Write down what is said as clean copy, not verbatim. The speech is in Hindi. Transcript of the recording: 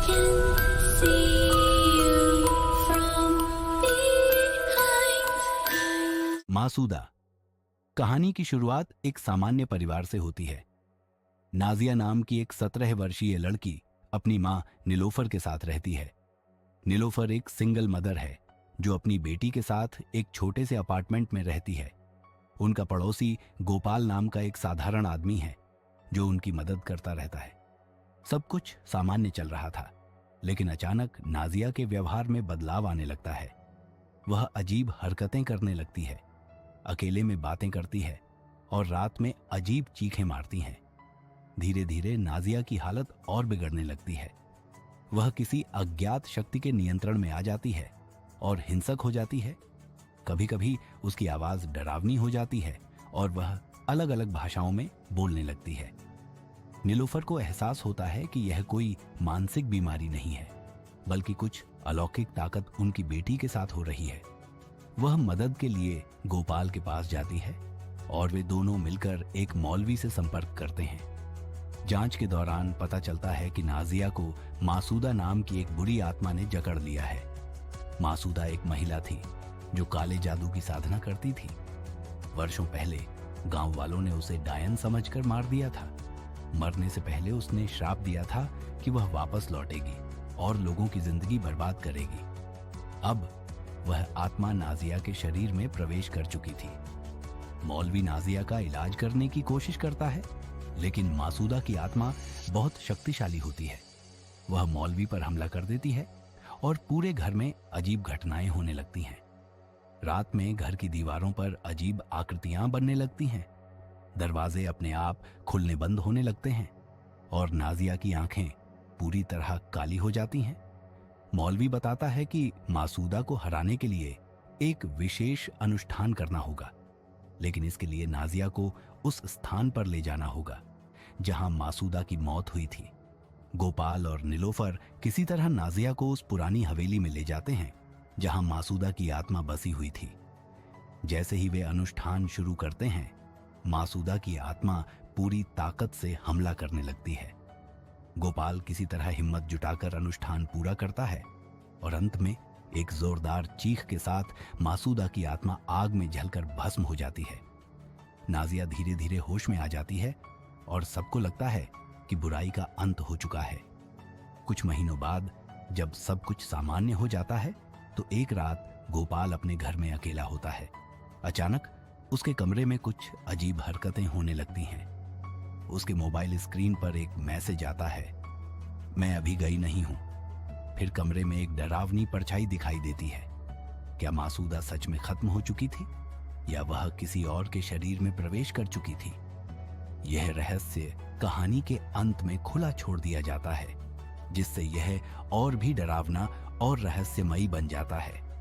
can see you from behind. मासूदा। कहानी की शुरुआत एक सामान्य परिवार से होती है। नाजिया नाम की एक 17 वर्षीय लड़की अपनी मां नीलोफर के साथ रहती है। नीलोफर एक सिंगल मदर है जो अपनी बेटी के साथ एक छोटे से अपार्टमेंट में रहती है। उनका पड़ोसी गोपाल नाम का एक साधारण आदमी है जो उनकी मदद करता रहता है। सब कुछ सामान्य चल रहा था, लेकिन अचानक नाजिया के व्यवहार में बदलाव आने लगता है। वह अजीब हरकतें करने लगती है, अकेले में बातें करती है और रात में अजीब चीखें मारती हैं। धीरे धीरे नाजिया की हालत और बिगड़ने लगती है। वह किसी अज्ञात शक्ति के नियंत्रण में आ जाती है और हिंसक हो जाती है। कभी कभी उसकी आवाज डरावनी हो जाती है और वह अलग अलग भाषाओं में बोलने लगती है। नीलोफर को एहसास होता है कि यह कोई मानसिक बीमारी नहीं है, बल्कि कुछ अलौकिक ताकत उनकी बेटी के साथ हो रही है। वह मदद के लिए गोपाल के पास जाती है और वे दोनों मिलकर एक मौलवी से संपर्क करते हैं। जांच के दौरान पता चलता है कि नाजिया को मासूदा नाम की एक बुरी आत्मा ने जकड़ लिया है। मासूदा एक महिला थी जो काले जादू की साधना करती थी। वर्षों पहले गांव वालों ने उसे डायन समझकर मार दिया था। मरने से पहले उसने श्राप दिया था कि वह वापस लौटेगी और लोगों की जिंदगी बर्बाद करेगी। अब वह आत्मा नाजिया के शरीर में प्रवेश कर चुकी थी। मौलवी नाजिया का इलाज करने की कोशिश करता है, लेकिन मासूदा की आत्मा बहुत शक्तिशाली होती है। वह मौलवी पर हमला कर देती है और पूरे घर में अजीब घटनाएं होने लगती हैं। रात में घर की दीवारों पर अजीब आकृतियां बनने लगती हैं। दरवाजे अपने आप खुलने बंद होने लगते हैं और नाजिया की आंखें पूरी तरह काली हो जाती हैं। मौलवी बताता है कि मासूदा को हराने के लिए एक विशेष अनुष्ठान करना होगा, लेकिन इसके लिए नाजिया को उस स्थान पर ले जाना होगा जहां मासूदा की मौत हुई थी। गोपाल और नीलोफर किसी तरह नाजिया को उस पुरानी हवेली में ले जाते हैं जहां मासूदा की आत्मा बसी हुई थी। जैसे ही वे अनुष्ठान शुरू करते हैं, मासूदा की आत्मा पूरी ताकत से हमला करने लगती है। गोपाल किसी तरह हिम्मत जुटाकर अनुष्ठान पूरा करता है और अंत में एक जोरदार चीख के साथ मासूदा की आत्मा आग में जलकर भस्म हो जाती है। नाजिया धीरे धीरे होश में आ जाती है और सबको लगता है कि बुराई का अंत हो चुका है। कुछ महीनों बाद जब सब कुछ सामान्य हो जाता है, तो एक रात गोपाल अपने घर में अकेला होता है। अचानक उसके कमरे में कुछ अजीब हरकतें होने लगती हैं। उसके मोबाइल स्क्रीन पर एक मैसेज आता है, मैं अभी गई नहीं हूं। फिर कमरे में एक डरावनी परछाई दिखाई देती है। क्या मासूदा सच में खत्म हो चुकी थी या वह किसी और के शरीर में प्रवेश कर चुकी थी? यह रहस्य कहानी के अंत में खुला छोड़ दिया जाता है, जिससे यह और भी डरावना और रहस्यमयी बन जाता है।